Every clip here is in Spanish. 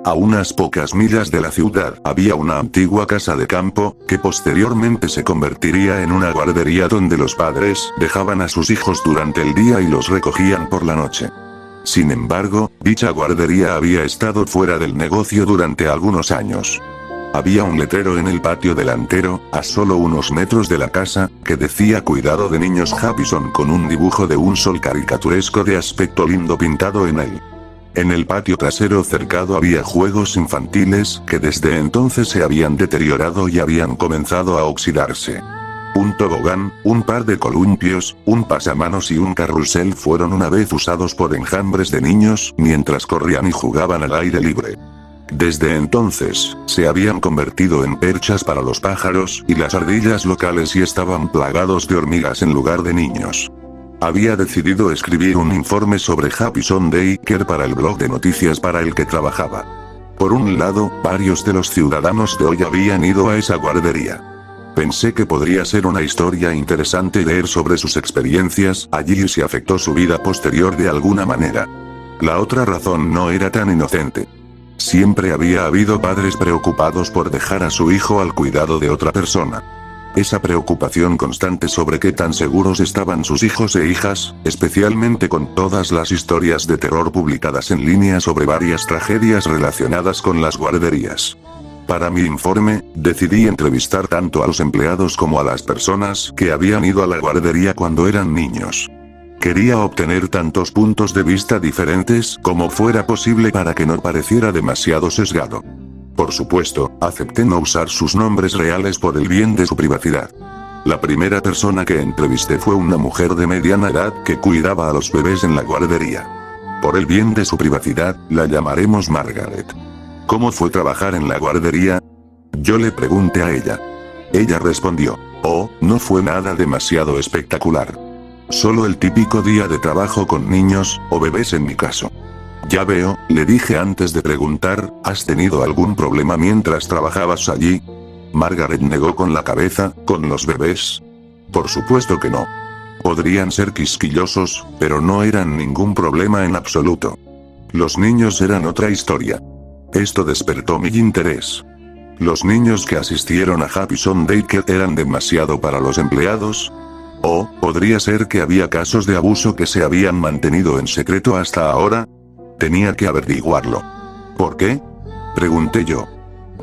A unas pocas millas de la ciudad había una antigua casa de campo, que posteriormente se convertiría en una guardería donde los padres dejaban a sus hijos durante el día y los recogían por la noche. Sin embargo, dicha guardería había estado fuera del negocio durante algunos años. Había un letrero en el patio delantero, a solo unos metros de la casa, que decía "Cuidado de niños Happyson", con un dibujo de un sol caricaturesco de aspecto lindo pintado en él. En el patio trasero cercado había juegos infantiles, que desde entonces se habían deteriorado y habían comenzado a oxidarse. Un tobogán, un par de columpios, un pasamanos y un carrusel fueron una vez usados por enjambres de niños, mientras corrían y jugaban al aire libre. Desde entonces, se habían convertido en perchas para los pájaros y las ardillas locales y estaban plagados de hormigas en lugar de niños. Había decidido escribir un informe sobre Happyson Daycare para el blog de noticias para el que trabajaba. Por un lado, varios de los ciudadanos de hoy habían ido a esa guardería. Pensé que podría ser una historia interesante leer sobre sus experiencias allí y si afectó su vida posterior de alguna manera. La otra razón no era tan inocente. Siempre había habido padres preocupados por dejar a su hijo al cuidado de otra persona. Esa preocupación constante sobre qué tan seguros estaban sus hijos e hijas, especialmente con todas las historias de terror publicadas en línea sobre varias tragedias relacionadas con las guarderías. Para mi informe, decidí entrevistar tanto a los empleados como a las personas que habían ido a la guardería cuando eran niños. Quería obtener tantos puntos de vista diferentes como fuera posible para que no pareciera demasiado sesgado. Por supuesto, acepté no usar sus nombres reales por el bien de su privacidad. La primera persona que entrevisté fue una mujer de mediana edad que cuidaba a los bebés en la guardería. Por el bien de su privacidad, la llamaremos Margaret. ¿Cómo fue trabajar en la guardería? Yo le pregunté a ella. Ella respondió: "Oh, no fue nada demasiado espectacular. Solo el típico día de trabajo con niños, o bebés en mi caso". Ya veo, le dije antes de preguntar, ¿has tenido algún problema mientras trabajabas allí? Margaret negó con la cabeza. ¿Con los bebés? Por supuesto que no. Podrían ser quisquillosos, pero no eran ningún problema en absoluto. Los niños eran otra historia. Esto despertó mi interés. ¿Los niños que asistieron a Happyson Daycare eran demasiado para los empleados? ¿O podría ser que había casos de abuso que se habían mantenido en secreto hasta ahora? Tenía que averiguarlo. ¿Por qué?, pregunté yo.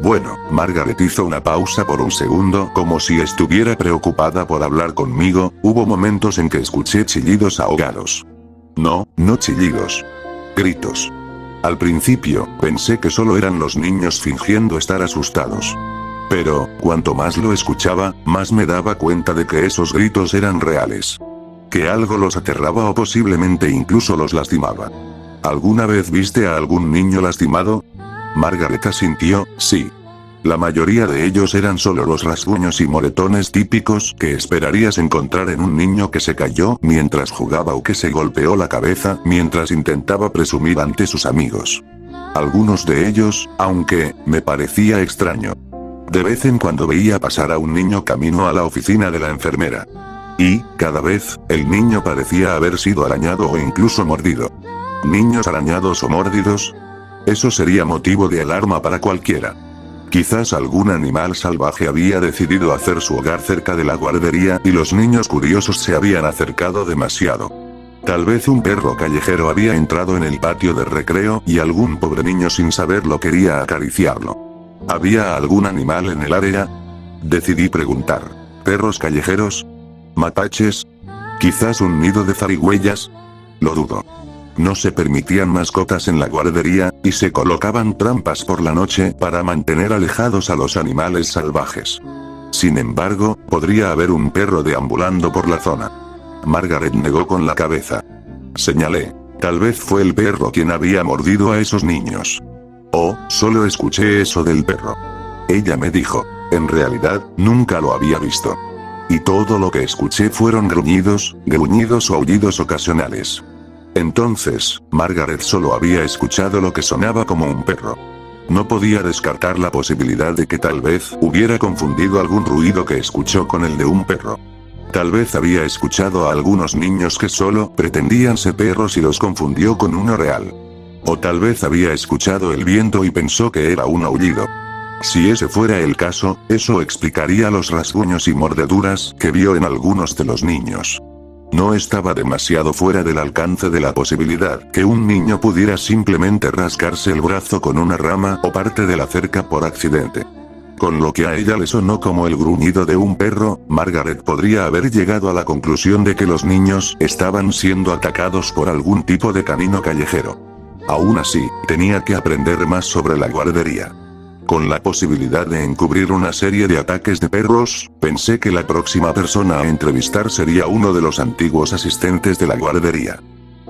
Bueno, Margaret hizo una pausa por un segundo como si estuviera preocupada por hablar conmigo. Hubo momentos en que escuché chillidos ahogados. No chillidos. Gritos. Al principio, pensé que solo eran los niños fingiendo estar asustados. Pero, cuanto más lo escuchaba, más me daba cuenta de que esos gritos eran reales. Que algo los aterraba o posiblemente incluso los lastimaba. ¿Alguna vez viste a algún niño lastimado? Margaret asintió: sí. La mayoría de ellos eran solo los rasguños y moretones típicos que esperarías encontrar en un niño que se cayó mientras jugaba o que se golpeó la cabeza mientras intentaba presumir ante sus amigos. Algunos de ellos, aunque me parecía extraño. De vez en cuando veía pasar a un niño camino a la oficina de la enfermera. Y, cada vez, el niño parecía haber sido arañado o incluso mordido. ¿Niños arañados o mordidos? Eso sería motivo de alarma para cualquiera. Quizás algún animal salvaje había decidido hacer su hogar cerca de la guardería y los niños curiosos se habían acercado demasiado. Tal vez un perro callejero había entrado en el patio de recreo y algún pobre niño sin saberlo quería acariciarlo. ¿Había algún animal en el área? Decidí preguntar. ¿Perros callejeros? ¿Mapaches? ¿Quizás un nido de zarigüeyas? Lo dudo. No se permitían mascotas en la guardería, y se colocaban trampas por la noche para mantener alejados a los animales salvajes. Sin embargo, podría haber un perro deambulando por la zona. Margaret negó con la cabeza. Señalé. Tal vez fue el perro quien había mordido a esos niños. Oh, solo escuché eso del perro. Ella me dijo. En realidad, nunca lo había visto. Y todo lo que escuché fueron gruñidos o aullidos ocasionales. Entonces, Margaret solo había escuchado lo que sonaba como un perro. No podía descartar la posibilidad de que tal vez hubiera confundido algún ruido que escuchó con el de un perro. Tal vez había escuchado a algunos niños que solo pretendían ser perros y los confundió con uno real. O tal vez había escuchado el viento y pensó que era un aullido. Si ese fuera el caso, eso explicaría los rasguños y mordeduras que vio en algunos de los niños. No estaba demasiado fuera del alcance de la posibilidad que un niño pudiera simplemente rascarse el brazo con una rama o parte de la cerca por accidente. Con lo que a ella le sonó como el gruñido de un perro, Margaret podría haber llegado a la conclusión de que los niños estaban siendo atacados por algún tipo de canino callejero. Aún así, tenía que aprender más sobre la guardería. Con la posibilidad de encubrir una serie de ataques de perros, pensé que la próxima persona a entrevistar sería uno de los antiguos asistentes de la guardería.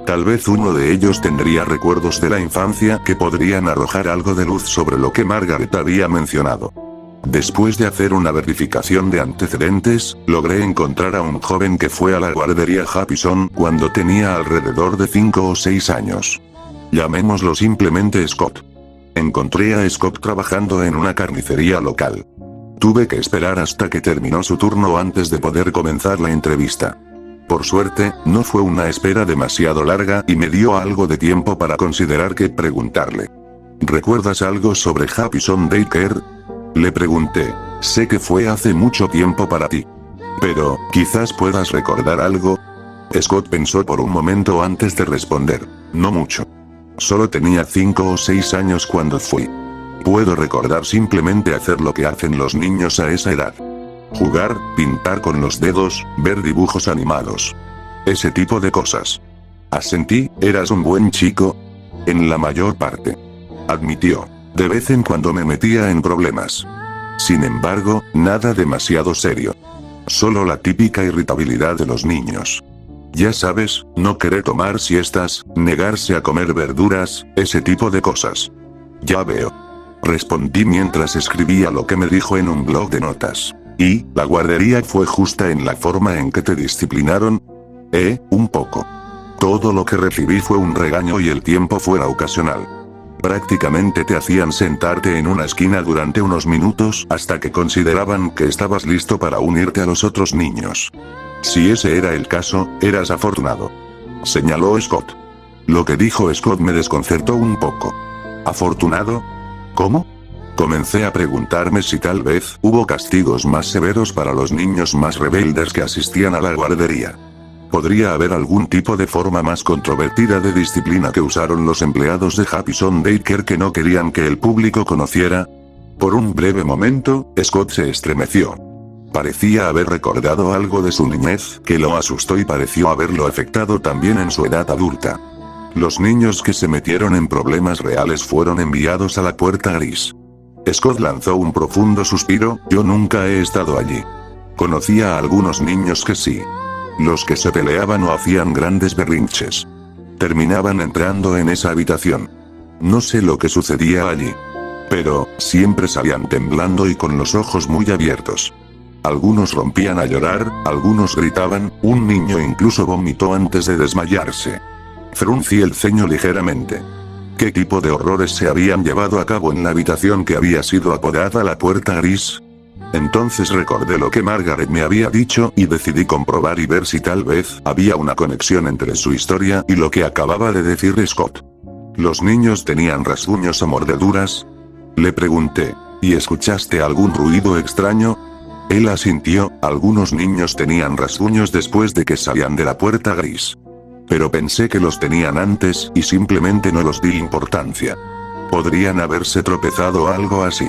Tal vez uno de ellos tendría recuerdos de la infancia que podrían arrojar algo de luz sobre lo que Margaret había mencionado. Después de hacer una verificación de antecedentes, logré encontrar a un joven que fue a la guardería Happyson cuando tenía alrededor de 5 o 6 años. Llamémoslo simplemente Scott. Encontré a Scott trabajando en una carnicería local. Tuve que esperar hasta que terminó su turno antes de poder comenzar la entrevista. Por suerte, no fue una espera demasiado larga y me dio algo de tiempo para considerar qué preguntarle. ¿Recuerdas algo sobre Happyson Daycare? Le pregunté. Sé que fue hace mucho tiempo para ti. Pero, quizás puedas recordar algo. Scott pensó por un momento antes de responder. No mucho. Solo tenía 5 o 6 años cuando fui. Puedo recordar simplemente hacer lo que hacen los niños a esa edad. Jugar, pintar con los dedos, ver dibujos animados. Ese tipo de cosas. Asentí, ¿eras un buen chico? En la mayor parte. Admitió. De vez en cuando me metía en problemas. Sin embargo, nada demasiado serio. Solo la típica irritabilidad de los niños. Ya sabes, no querer tomar siestas, negarse a comer verduras, ese tipo de cosas. Ya veo. Respondí mientras escribía lo que me dijo en un blog de notas. ¿Y, la guardería fue justa en la forma en que te disciplinaron? Un poco. Todo lo que recibí fue un regaño y el tiempo fuera ocasional. Prácticamente te hacían sentarte en una esquina durante unos minutos hasta que consideraban que estabas listo para unirte a los otros niños. Si ese era el caso, eras afortunado. Señaló Scott. Lo que dijo Scott me desconcertó un poco. ¿Afortunado? ¿Cómo? Comencé a preguntarme si tal vez hubo castigos más severos para los niños más rebeldes que asistían a la guardería. ¿Podría haber algún tipo de forma más controvertida de disciplina que usaron los empleados de Happyson Daycare que no querían que el público conociera? Por un breve momento, Scott se estremeció. Parecía haber recordado algo de su niñez, que lo asustó y pareció haberlo afectado también en su edad adulta. Los niños que se metieron en problemas reales fueron enviados a la puerta gris. Scott lanzó un profundo suspiro. Yo nunca he estado allí. Conocía a algunos niños que sí. Los que se peleaban o hacían grandes berrinches. Terminaban entrando en esa habitación. No sé lo que sucedía allí. Pero, siempre salían temblando y con los ojos muy abiertos. Algunos rompían a llorar, algunos gritaban, un niño incluso vomitó antes de desmayarse. Fruncí el ceño ligeramente. ¿Qué tipo de horrores se habían llevado a cabo en la habitación que había sido apodada la puerta gris? Entonces recordé lo que Margaret me había dicho y decidí comprobar y ver si tal vez había una conexión entre su historia y lo que acababa de decir Scott. ¿Los niños tenían rasguños o mordeduras? Le pregunté. ¿Y escuchaste algún ruido extraño? Él asintió. Algunos niños tenían rasguños después de que salían de la puerta gris. Pero pensé que los tenían antes y simplemente no los di importancia. Podrían haberse tropezado o algo así.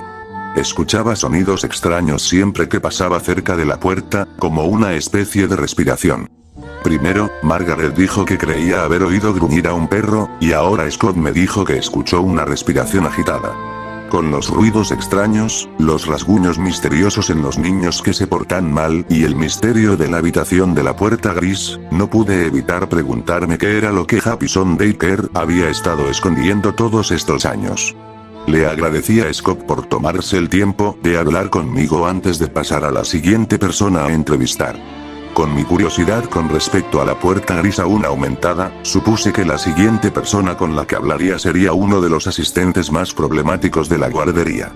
Escuchaba sonidos extraños siempre que pasaba cerca de la puerta, como una especie de respiración. Primero, Margaret dijo que creía haber oído gruñir a un perro, y ahora Scott me dijo que escuchó una respiración agitada. Con los ruidos extraños, los rasguños misteriosos en los niños que se portan mal y el misterio de la habitación de la puerta gris, no pude evitar preguntarme qué era lo que Happyson Daycare había estado escondiendo todos estos años. Le agradecí a Scott por tomarse el tiempo de hablar conmigo antes de pasar a la siguiente persona a entrevistar. Con mi curiosidad con respecto a la puerta gris aún aumentada, supuse que la siguiente persona con la que hablaría sería uno de los asistentes más problemáticos de la guardería.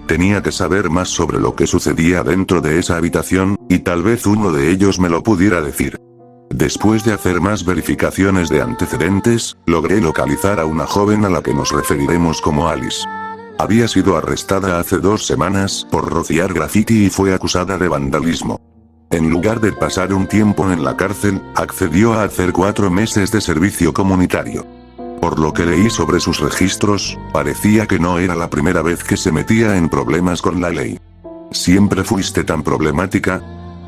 Tenía que saber más sobre lo que sucedía dentro de esa habitación, y tal vez uno de ellos me lo pudiera decir. Después de hacer más verificaciones de antecedentes, logré localizar a una joven a la que nos referiremos como Alice. Había sido arrestada hace 2 semanas por rociar graffiti y fue acusada de vandalismo. En lugar de pasar un tiempo en la cárcel, accedió a hacer 4 meses de servicio comunitario. Por lo que leí sobre sus registros, parecía que no era la primera vez que se metía en problemas con la ley. ¿Siempre fuiste tan problemática?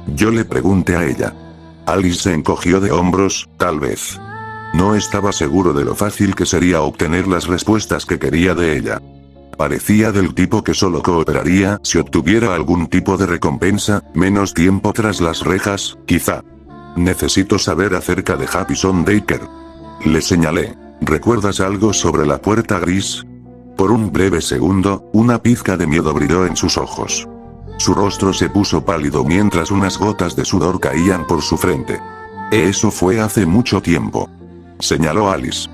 Yo le pregunté a ella. Alice se encogió de hombros, tal vez. No estaba seguro de lo fácil que sería obtener las respuestas que quería de ella. Parecía del tipo que solo cooperaría si obtuviera algún tipo de recompensa, menos tiempo tras las rejas, quizá. Necesito saber acerca de Happy Sondaker. Le señalé. ¿Recuerdas algo sobre la puerta gris? Por un breve segundo, una pizca de miedo brilló en sus ojos. Su rostro se puso pálido mientras unas gotas de sudor caían por su frente. Eso fue hace mucho tiempo. Señaló Alice.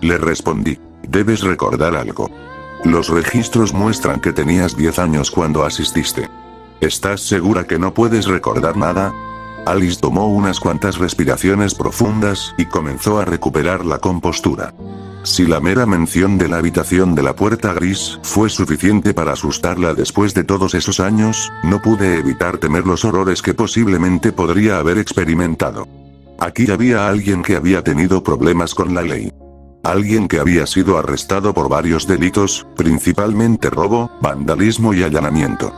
Le respondí. Debes recordar algo. Los registros muestran que tenías 10 años cuando asististe. ¿Estás segura que no puedes recordar nada? Alice tomó unas cuantas respiraciones profundas y comenzó a recuperar la compostura. Si la mera mención de la habitación de la puerta gris fue suficiente para asustarla después de todos esos años, no pude evitar temer los horrores que posiblemente podría haber experimentado. Aquí había alguien que había tenido problemas con la ley. Alguien que había sido arrestado por varios delitos, principalmente robo, vandalismo y allanamiento.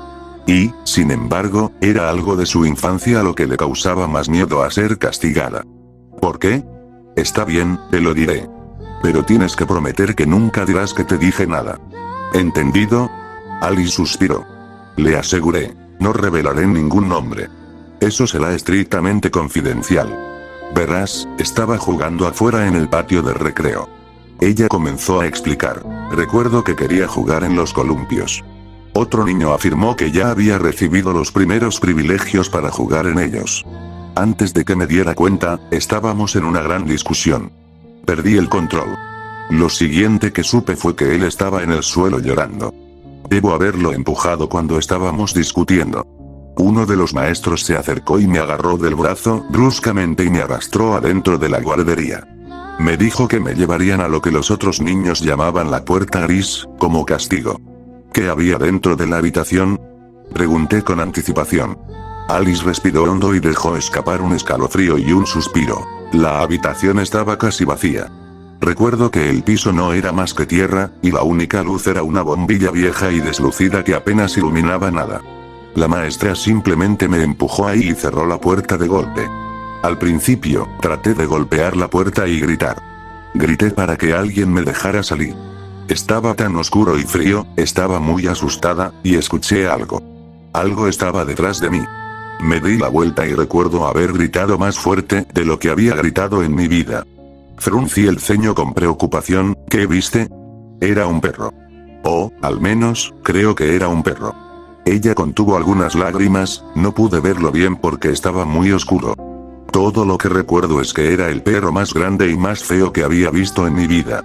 Y, sin embargo, era algo de su infancia lo que le causaba más miedo a ser castigada. ¿Por qué? Está bien, te lo diré. Pero tienes que prometer que nunca dirás que te dije nada. ¿Entendido? Alice suspiró. Le aseguré, no revelaré ningún nombre. Eso será estrictamente confidencial. Verás, estaba jugando afuera en el patio de recreo. Ella comenzó a explicar. Recuerdo que quería jugar en los columpios. Otro niño afirmó que ya había recibido los primeros privilegios para jugar en ellos. Antes de que me diera cuenta, estábamos en una gran discusión. Perdí el control. Lo siguiente que supe fue que él estaba en el suelo llorando. Debo haberlo empujado cuando estábamos discutiendo. Uno de los maestros se acercó y me agarró del brazo bruscamente y me arrastró adentro de la guardería. Me dijo que me llevarían a lo que los otros niños llamaban la puerta gris, como castigo. ¿Qué había dentro de la habitación? Pregunté con anticipación. Alice respiró hondo y dejó escapar un escalofrío y un suspiro. La habitación estaba casi vacía. Recuerdo que el piso no era más que tierra, y la única luz era una bombilla vieja y deslucida que apenas iluminaba nada. La maestra simplemente me empujó ahí y cerró la puerta de golpe. Al principio, traté de golpear la puerta y gritar. Grité para que alguien me dejara salir. Estaba tan oscuro y frío, estaba muy asustada, y escuché algo. Algo estaba detrás de mí. Me di la vuelta y recuerdo haber gritado más fuerte de lo que había gritado en mi vida. Fruncí el ceño con preocupación. ¿Qué viste? Era un perro. O, al menos, creo que era un perro. Ella contuvo algunas lágrimas, no pude verlo bien porque estaba muy oscuro. Todo lo que recuerdo es que era el perro más grande y más feo que había visto en mi vida.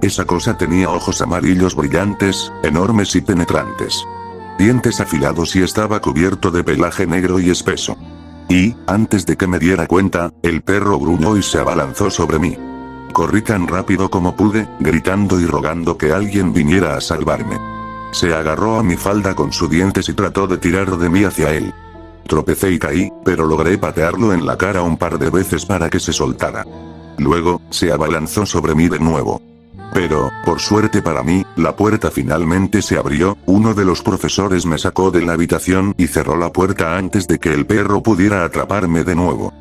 Esa cosa tenía ojos amarillos brillantes, enormes y penetrantes. Dientes afilados y estaba cubierto de pelaje negro y espeso. Y, antes de que me diera cuenta, el perro gruñó y se abalanzó sobre mí. Corrí tan rápido como pude, gritando y rogando que alguien viniera a salvarme. Se agarró a mi falda con sus dientes y trató de tirar de mí hacia él. Tropecé y caí, pero logré patearlo en la cara un par de veces para que se soltara. Luego, se abalanzó sobre mí de nuevo. Pero, por suerte para mí, la puerta finalmente se abrió, uno de los profesores me sacó de la habitación y cerró la puerta antes de que el perro pudiera atraparme de nuevo.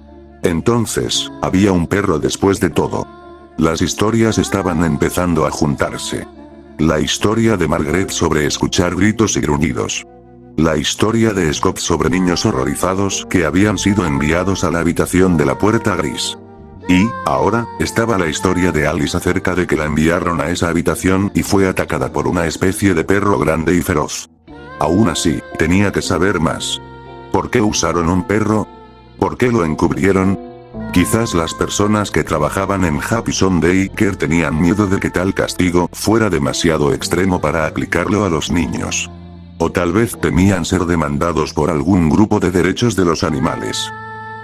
Entonces, había un perro después de todo. Las historias estaban empezando a juntarse. La historia de Margaret sobre escuchar gritos y gruñidos. La historia de Scott sobre niños horrorizados que habían sido enviados a la habitación de la puerta gris. Y, ahora, estaba la historia de Alice acerca de que la enviaron a esa habitación y fue atacada por una especie de perro grande y feroz. Aún así, tenía que saber más. ¿Por qué usaron un perro? ¿Por qué lo encubrieron? Quizás las personas que trabajaban en Happy Sondaker tenían miedo de que tal castigo fuera demasiado extremo para aplicarlo a los niños. O tal vez temían ser demandados por algún grupo de derechos de los animales.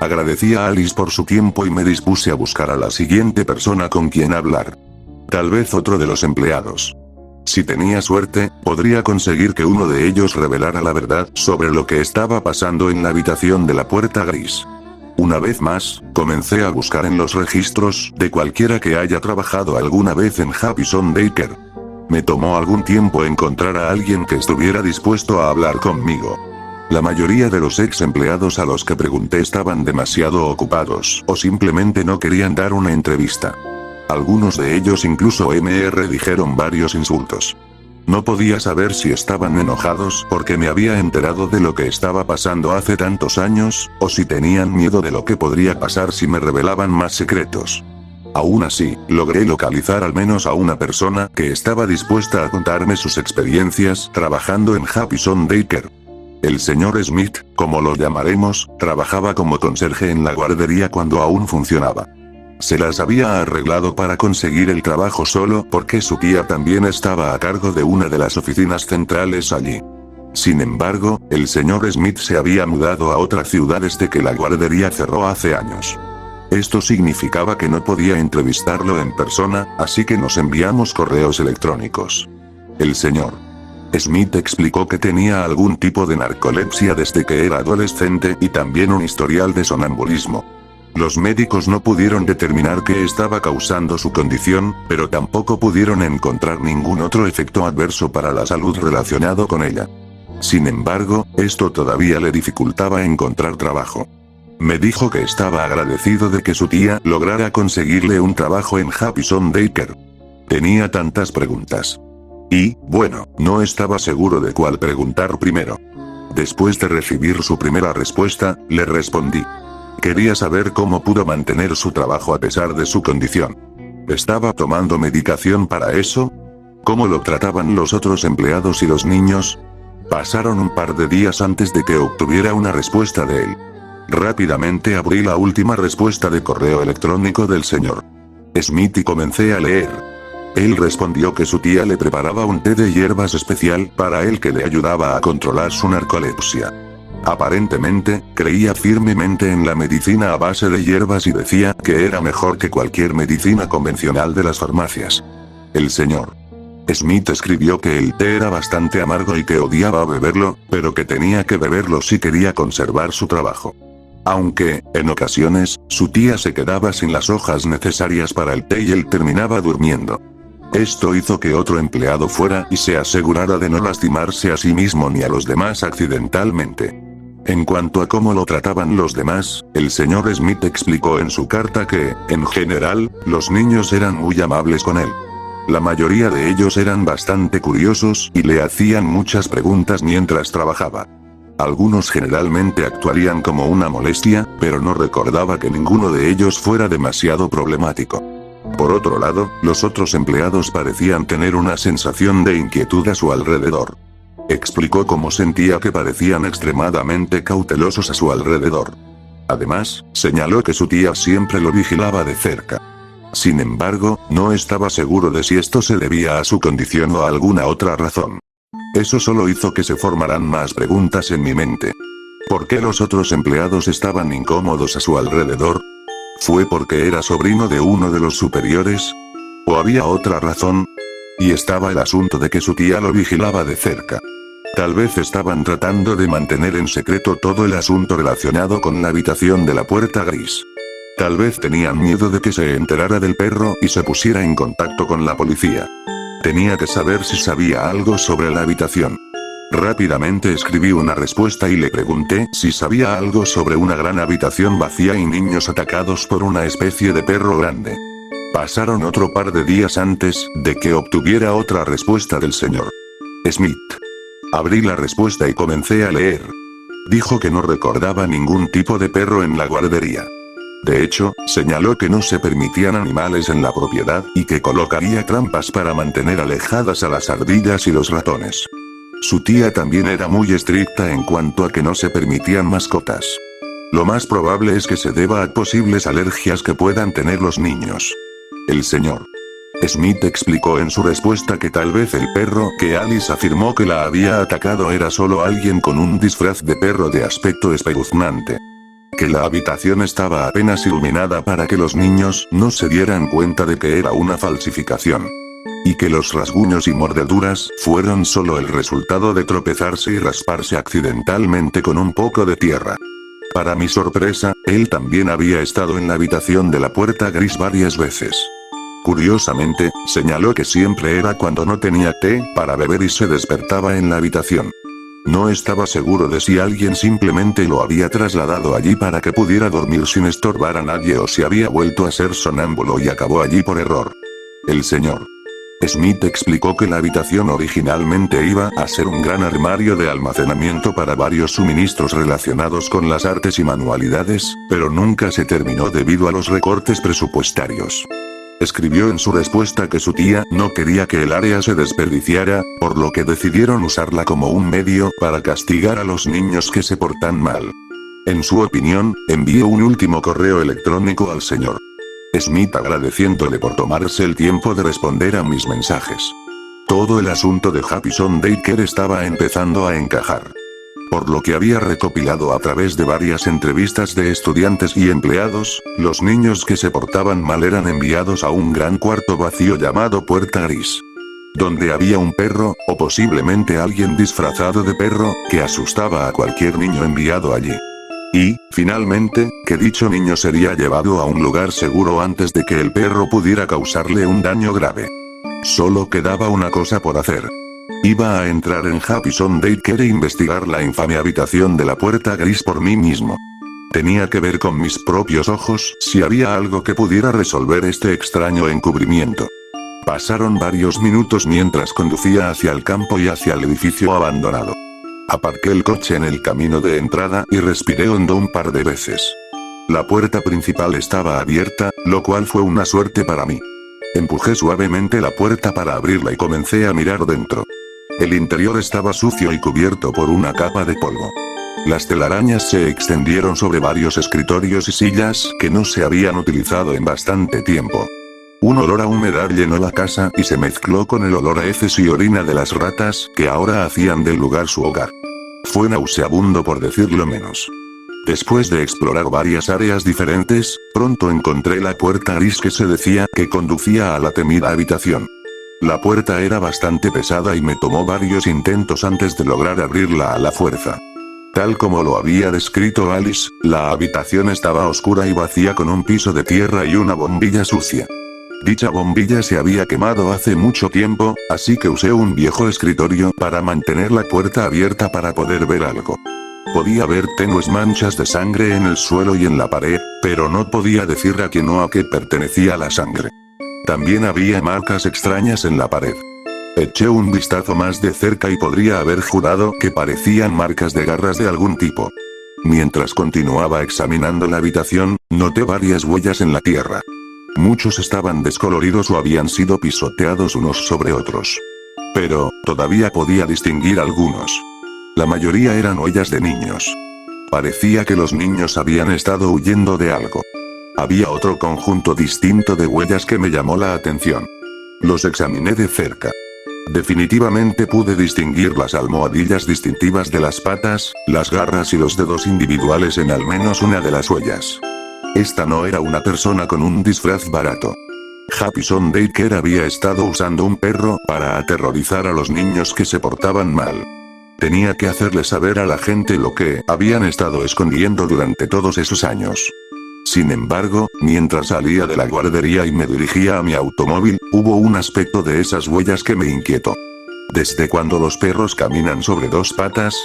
Agradecí a Alice por su tiempo y me dispuse a buscar a la siguiente persona con quien hablar. Tal vez otro de los empleados. Si tenía suerte, podría conseguir que uno de ellos revelara la verdad sobre lo que estaba pasando en la habitación de la puerta gris. Una vez más, comencé a buscar en los registros de cualquiera que haya trabajado alguna vez en Happyson Daycare. Me tomó algún tiempo encontrar a alguien que estuviera dispuesto a hablar conmigo. La mayoría de los ex empleados a los que pregunté estaban demasiado ocupados o simplemente no querían dar una entrevista. Algunos de ellos incluso me dijeron varios insultos. No podía saber si estaban enojados porque me había enterado de lo que estaba pasando hace tantos años, o si tenían miedo de lo que podría pasar si me revelaban más secretos. Aún así, logré localizar al menos a una persona que estaba dispuesta a contarme sus experiencias trabajando en Happyson Daycare. El señor Smith, como lo llamaremos, trabajaba como conserje en la guardería cuando aún funcionaba. Se las había arreglado para conseguir el trabajo solo porque su tía también estaba a cargo de una de las oficinas centrales allí. Sin embargo, el señor Smith se había mudado a otra ciudad desde que la guardería cerró hace años. Esto significaba que no podía entrevistarlo en persona, así que nos enviamos correos electrónicos. El señor Smith explicó que tenía algún tipo de narcolepsia desde que era adolescente y también un historial de sonambulismo. Los médicos no pudieron determinar qué estaba causando su condición, pero tampoco pudieron encontrar ningún otro efecto adverso para la salud relacionado con ella. Sin embargo, esto todavía le dificultaba encontrar trabajo. Me dijo que estaba agradecido de que su tía lograra conseguirle un trabajo en Happyson Daycare. Tenía tantas preguntas. Y, bueno, no estaba seguro de cuál preguntar primero. Después de recibir su primera respuesta, le respondí. Quería saber cómo pudo mantener su trabajo a pesar de su condición. ¿Estaba tomando medicación para eso? ¿Cómo lo trataban los otros empleados y los niños? Pasaron un par de días antes de que obtuviera una respuesta de él. Rápidamente abrí la última respuesta de correo electrónico del señor Smith y comencé a leer. Él respondió que su tía le preparaba un té de hierbas especial para él que le ayudaba a controlar su narcolepsia. Aparentemente, creía firmemente en la medicina a base de hierbas y decía que era mejor que cualquier medicina convencional de las farmacias. El señor Smith escribió que el té era bastante amargo y que odiaba beberlo, pero que tenía que beberlo si quería conservar su trabajo. Aunque, en ocasiones, su tía se quedaba sin las hojas necesarias para el té y él terminaba durmiendo. Esto hizo que otro empleado fuera y se asegurara de no lastimarse a sí mismo ni a los demás accidentalmente. En cuanto a cómo lo trataban los demás, el señor Smith explicó en su carta que, en general, los niños eran muy amables con él. La mayoría de ellos eran bastante curiosos y le hacían muchas preguntas mientras trabajaba. Algunos generalmente actuarían como una molestia, pero no recordaba que ninguno de ellos fuera demasiado problemático. Por otro lado, los otros empleados parecían tener una sensación de inquietud a su alrededor. Explicó cómo sentía que parecían extremadamente cautelosos a su alrededor. Además, señaló que su tía siempre lo vigilaba de cerca. Sin embargo, no estaba seguro de si esto se debía a su condición o a alguna otra razón. Eso solo hizo que se formaran más preguntas en mi mente. ¿Por qué los otros empleados estaban incómodos a su alrededor? ¿Fue porque era sobrino de uno de los superiores? ¿O había otra razón? Y estaba el asunto de que su tía lo vigilaba de cerca. Tal vez estaban tratando de mantener en secreto todo el asunto relacionado con la habitación de la puerta gris. Tal vez tenían miedo de que se enterara del perro y se pusiera en contacto con la policía. Tenía que saber si sabía algo sobre la habitación. Rápidamente escribí una respuesta y le pregunté si sabía algo sobre una gran habitación vacía y niños atacados por una especie de perro grande. Pasaron otro par de días antes de que obtuviera otra respuesta del señor Smith. Abrí la respuesta y comencé a leer. Dijo que no recordaba ningún tipo de perro en la guardería. De hecho, señaló que no se permitían animales en la propiedad y que colocaría trampas para mantener alejadas a las ardillas y los ratones. Su tía también era muy estricta en cuanto a que no se permitían mascotas. Lo más probable es que se deba a posibles alergias que puedan tener los niños. El señor Smith explicó en su respuesta que tal vez el perro que Alice afirmó que la había atacado era solo alguien con un disfraz de perro de aspecto espeluznante. que la habitación estaba apenas iluminada para que los niños no se dieran cuenta de que era una falsificación. Y que los rasguños y mordeduras fueron solo el resultado de tropezarse y rasparse accidentalmente con un poco de tierra. Para mi sorpresa, él también había estado en la habitación de la puerta gris varias veces. Curiosamente, señaló que siempre era cuando no tenía té para beber y se despertaba en la habitación. No estaba seguro de si alguien simplemente lo había trasladado allí para que pudiera dormir sin estorbar a nadie o si había vuelto a ser sonámbulo y acabó allí por error. El señor Smith explicó que la habitación originalmente iba a ser un gran armario de almacenamiento para varios suministros relacionados con las artes y manualidades, pero nunca se terminó debido a los recortes presupuestarios. Escribió en su respuesta que su tía no quería que el área se desperdiciara, por lo que decidieron usarla como un medio para castigar a los niños que se portan mal. En su opinión, envió un último correo electrónico al señor Smith agradeciéndole por tomarse el tiempo de responder a mis mensajes. Todo el asunto de Happyson Daycare estaba empezando a encajar. Por lo que había recopilado a través de varias entrevistas de estudiantes y empleados, los niños que se portaban mal eran enviados a un gran cuarto vacío llamado Puerta Gris. Donde había un perro, o posiblemente alguien disfrazado de perro, que asustaba a cualquier niño enviado allí. Y, finalmente, que dicho niño sería llevado a un lugar seguro antes de que el perro pudiera causarle un daño grave. Solo quedaba una cosa por hacer. Iba a entrar en Happyson Daycare e investigar la infame habitación de la puerta gris por mí mismo. Tenía que ver con mis propios ojos si había algo que pudiera resolver este extraño encubrimiento. Pasaron varios minutos mientras conducía hacia el campo y hacia el edificio abandonado. Aparqué el coche en el camino de entrada y respiré hondo un par de veces. La puerta principal estaba abierta, lo cual fue una suerte para mí. Empujé suavemente la puerta para abrirla y comencé a mirar dentro. El interior estaba sucio y cubierto por una capa de polvo. Las telarañas se extendieron sobre varios escritorios y sillas que no se habían utilizado en bastante tiempo. Un olor a humedad llenó la casa y se mezcló con el olor a heces y orina de las ratas que ahora hacían del lugar su hogar. Fue nauseabundo por decirlo menos. Después de explorar varias áreas diferentes, pronto encontré la puerta gris que se decía que conducía a la temida habitación. La puerta era bastante pesada y me tomó varios intentos antes de lograr abrirla a la fuerza. Tal como lo había descrito Alice, la habitación estaba oscura y vacía con un piso de tierra y una bombilla sucia. Dicha bombilla se había quemado hace mucho tiempo, así que usé un viejo escritorio para mantener la puerta abierta para poder ver algo. Podía ver tenues manchas de sangre en el suelo y en la pared, pero no podía decir a quién o a qué pertenecía la sangre. También había marcas extrañas en la pared. Eché un vistazo más de cerca y podría haber jurado que parecían marcas de garras de algún tipo. Mientras continuaba examinando la habitación, noté varias huellas en la tierra. Muchos estaban descoloridos o habían sido pisoteados unos sobre otros. Pero, todavía podía distinguir algunos. La mayoría eran huellas de niños. Parecía que los niños habían estado huyendo de algo. Había otro conjunto distinto de huellas que me llamó la atención. Los examiné de cerca. Definitivamente pude distinguir las almohadillas distintivas de las patas, las garras y los dedos individuales en al menos una de las huellas. Esta no era una persona con un disfraz barato. Happyson Daycare había estado usando un perro para aterrorizar a los niños que se portaban mal. Tenía que hacerle saber a la gente lo que habían estado escondiendo durante todos esos años. Sin embargo, mientras salía de la guardería y me dirigía a mi automóvil, hubo un aspecto de esas huellas que me inquietó. ¿Desde cuando los perros caminan sobre dos patas?